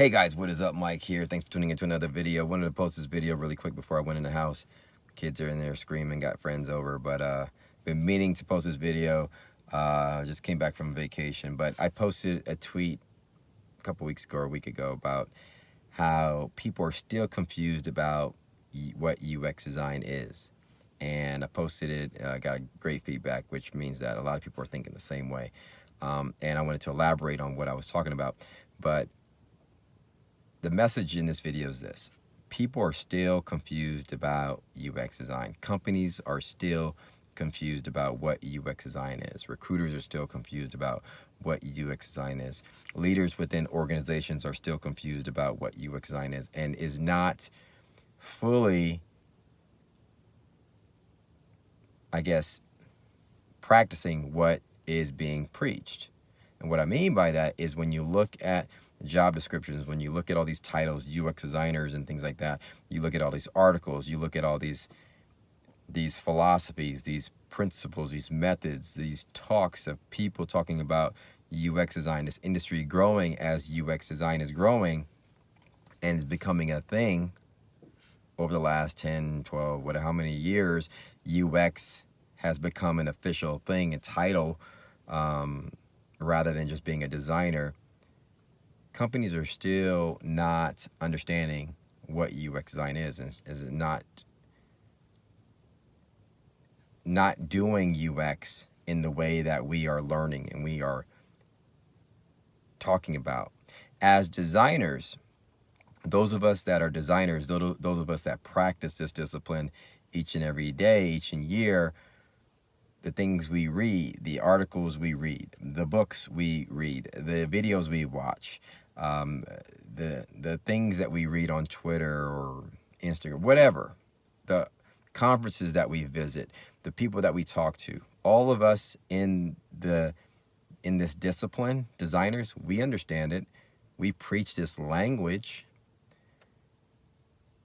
Hey guys, what is up? Mike here. Thanks for tuning into another video. Wanted to post this video really quick before I went in the house. Kids are in there screaming, got friends over, but been meaning to post this video. Just came back from vacation, but I posted a tweet a couple weeks ago or a week ago about how people are still confused about what UX design is. And I posted it, got great feedback, which means that a lot of people are thinking the same way. And I wanted to elaborate on what I was talking about. But the message in this video is this: people are still confused about UX design. Companies are still confused about what UX design is. Recruiters are still confused about what UX design is. Leaders within organizations are still confused about what UX design is, and is not fully, I guess, practicing what is being preached. And what I mean by that is when you look at job descriptions, when you look at all these titles, UX designers and things like that, you look at all these articles, you look at all these philosophies, these principles, these methods, these talks of people talking about UX design, this industry growing as UX design is growing and is becoming a thing over the last 10, 12, whatever, how many years. UX has become an official thing, a title, rather than just being a designer. Companies are still not understanding what UX design is not doing UX in the way that we are learning and we are talking about. As designers, those of us that are designers, those of us that practice this discipline each and every day, each and year, the things we read, the articles we read, the books we read, the videos we watch, the things that we read on Twitter or Instagram, whatever, the conferences that we visit, the people that we talk to, all of us in this discipline, designers, we understand it. We preach this language,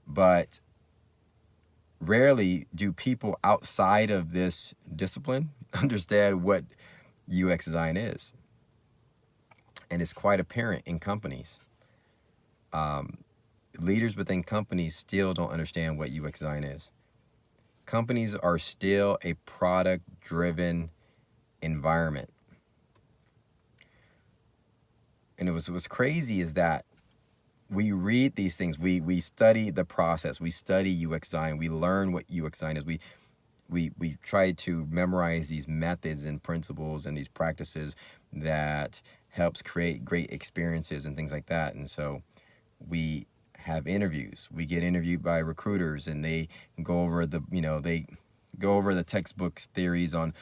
but rarely do people outside of this discipline understand what UX design is. And it's quite apparent in companies. Leaders within companies still don't understand what UX design is. Companies are still a product-driven environment. And what's crazy is that we read these things, we study the process, we study UX design, we learn what UX design is, we try to memorize these methods and principles and these practices that helps create great experiences and things like that. And so we have interviews, we get interviewed by recruiters, and they go over the textbooks theories on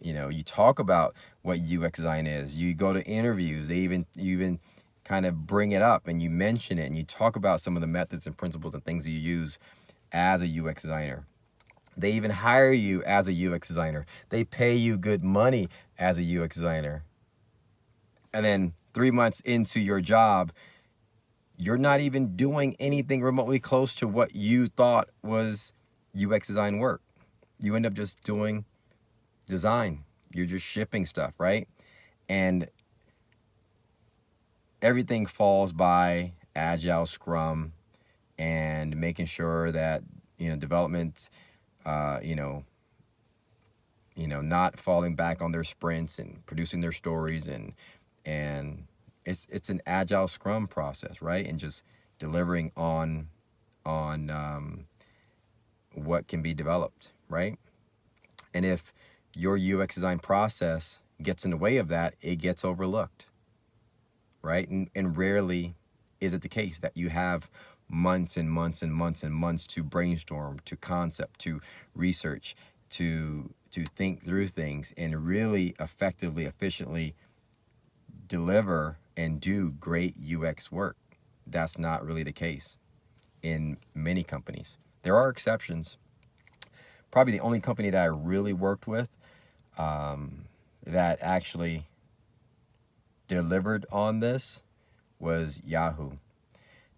you talk about what UX design is. You go to interviews, you even kind of bring it up and you mention it and you talk about some of the methods and principles and things you use as a UX designer. They even hire you as a UX designer. They pay you good money as a UX designer. And then 3 months into your job, you're not even doing anything remotely close to what you thought was UX design work. You end up just doing design. You're just shipping stuff, right? And everything falls by Agile, Scrum, and making sure that development, not falling back on their sprints and producing their stories, and it's an Agile Scrum process, right? And just delivering on what can be developed, right? And if your UX design process gets in the way of that, it gets overlooked, right? And rarely is it the case that you have months and months and months and months to brainstorm, to concept, to research, to think through things and really effectively, efficiently deliver and do great UX work. That's not really the case in many companies. There are exceptions. Probably the only company that I really worked with that actually delivered on this was Yahoo.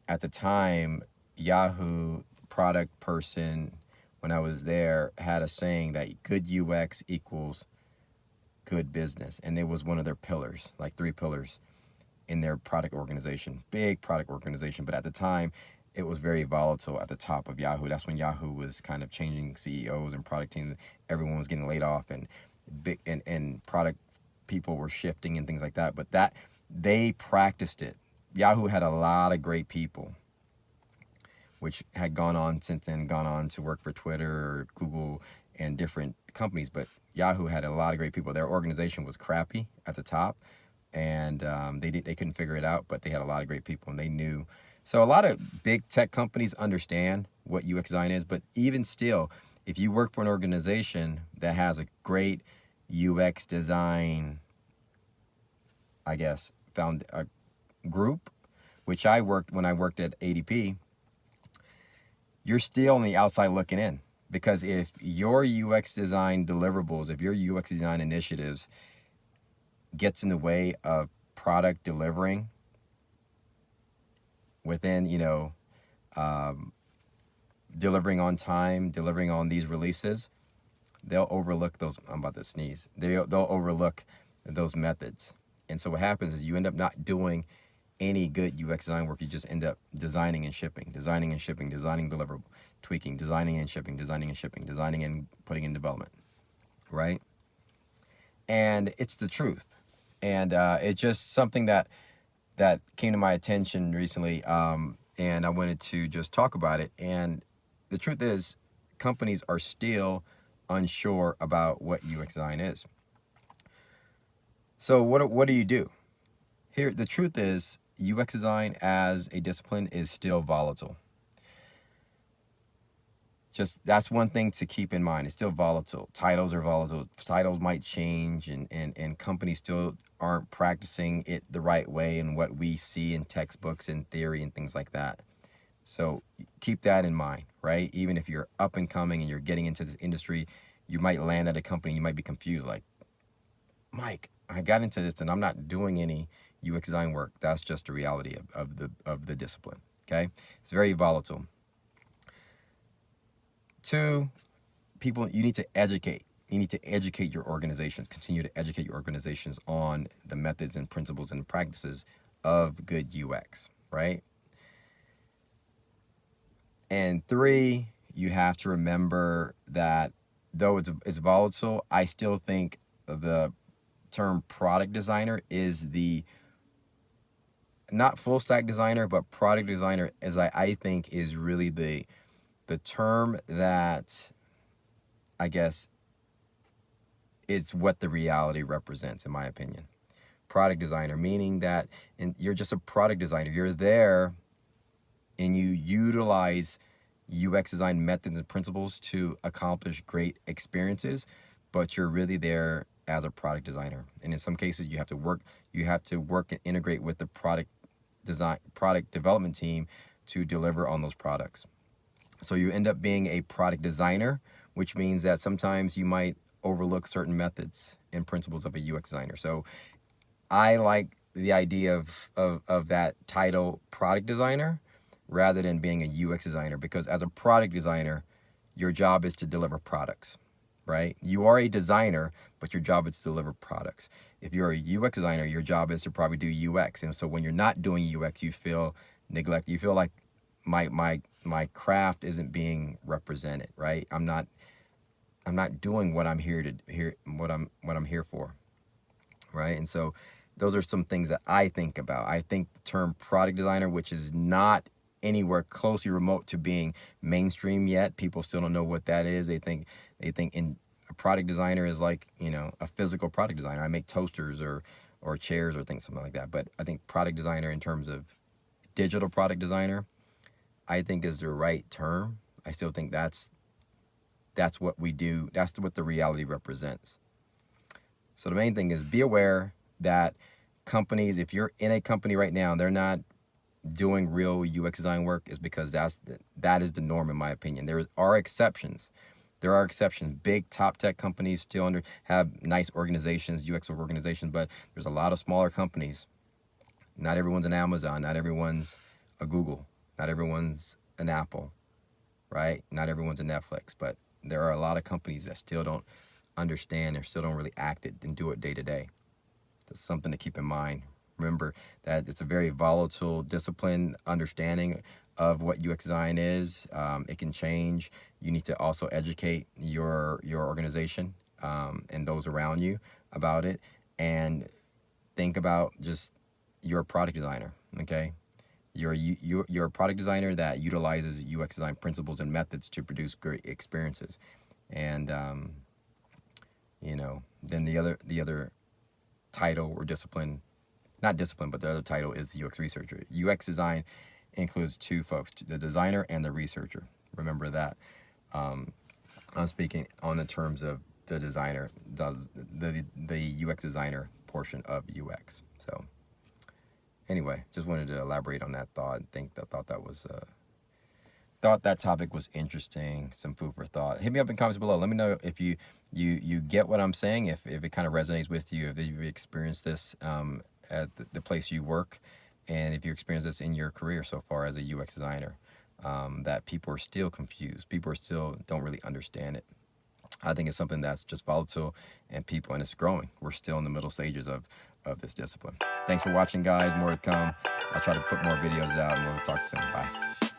At the time, Yahoo product person, when I was there, had a saying that good UX equals good business. And it was one of their pillars, like 3 pillars. in their product organization, big product organization. But at the time, it was very volatile at the top of Yahoo. That's when Yahoo was kind of changing CEOs and product teams. Everyone was getting laid off, and big and product people were shifting and things like that. But that they practiced it. Yahoo had a lot of great people, which had gone on since then, gone on to work for Twitter or Google and different companies. But Yahoo had a lot of great people. Their organization was crappy at the top, and they couldn't figure it out. But they had a lot of great people, and they knew. So a lot of big tech companies understand what UX design is. But even still, if you work for an organization that has a great UX design, I guess, found a group, which I worked when I worked at ADP, you're still on the outside looking in. Because if your UX design deliverables, if your UX design initiatives gets in the way of product delivering within, delivering on time, delivering on these releases, they'll overlook those. I'm about to sneeze. They'll overlook those methods. And so what happens is you end up not doing any good UX design work. You just end up designing and shipping, designing deliverable, tweaking, designing and shipping, designing and putting in development, right? And it's the truth. And it's just something that came to my attention recently, and I wanted to just talk about it. And the truth is, companies are still unsure about what UX design is. So what do you do? Here, the truth is, UX design as a discipline is still volatile. Just that's one thing to keep in mind. It's still volatile. Titles are volatile. Titles might change, and companies still aren't practicing it the right way and what we see in textbooks and theory and things like that. So keep that in mind, right? Even if you're up and coming and you're getting into this industry, you might land at a company, you might be confused, like, Mike, I got into this and I'm not doing any UX design work. That's just a reality of the discipline. Okay, it's very volatile. 2, people, you need to educate. You need to educate your organizations. Continue to educate your organizations on the methods and principles and practices of good UX, right? And 3, you have to remember that though it's volatile, I still think the term product designer is the not full stack designer, but product designer, as I think is really the term that I guess is what the reality represents, in my opinion. Product designer, meaning that you're just a product designer. You're there and you utilize UX design methods and principles to accomplish great experiences, but you're really there as a product designer. And in some cases, you have to work and integrate with the product development team to deliver on those products. So you end up being a product designer, which means that sometimes you might overlook certain methods and principles of a UX designer. So I like the idea of that title, product designer, rather than being a UX designer, because as a product designer, your job is to deliver products, right? You are a designer, but your job is to deliver products. If you're a UX designer, your job is to probably do UX. And so when you're not doing UX, you feel neglected. You feel like my craft isn't being represented, right? I'm not doing what I'm what I'm here for, right? And so those are some things that I think about. I think the term product designer, which is not anywhere closely remote to being mainstream yet. People still don't know what that is. They think in a product designer is like, a physical product designer. I make toasters or chairs or something like that. But I think product designer in terms of digital product designer, I think is the right term. I still think that's what we do. That's what the reality represents. So the main thing is be aware that companies, if you're in a company right now, they're not doing real UX design work, is because that is the norm, in my opinion. There are exceptions. Big top tech companies still have nice organizations, UX organizations, but there's a lot of smaller companies. Not everyone's an Amazon. Not everyone's a Google. Not everyone's an Apple, right? Not everyone's a Netflix, but there are a lot of companies that still don't understand or still don't really act it and do it day to day. That's something to keep in mind Remember that it's a very volatile discipline. Understanding of what UX design is, it can change. You need to also educate your organization and those around you about it, and think about just your product designer. Okay, you're a product designer that utilizes UX design principles and methods to produce great experiences, and then the other title or discipline, not discipline, but the other title is UX researcher. UX design includes two folks, the designer and the researcher. Remember that. I'm speaking on the terms of the designer, does the UX designer portion of UX. So anyway, just wanted to elaborate on that thought. Thought that topic was interesting, some food for thought. Hit me up in comments below. Let me know if you get what I'm saying, if it kind of resonates with you, if you've experienced this at the place you work, and if you experience this in your career so far as a UX designer, that people are still confused. People are still don't really understand it. I think it's something that's just volatile and it's growing. We're still in the middle stages of this discipline. Thanks for watching, guys. More to come. I'll try to put more videos out, and we'll talk soon. Bye.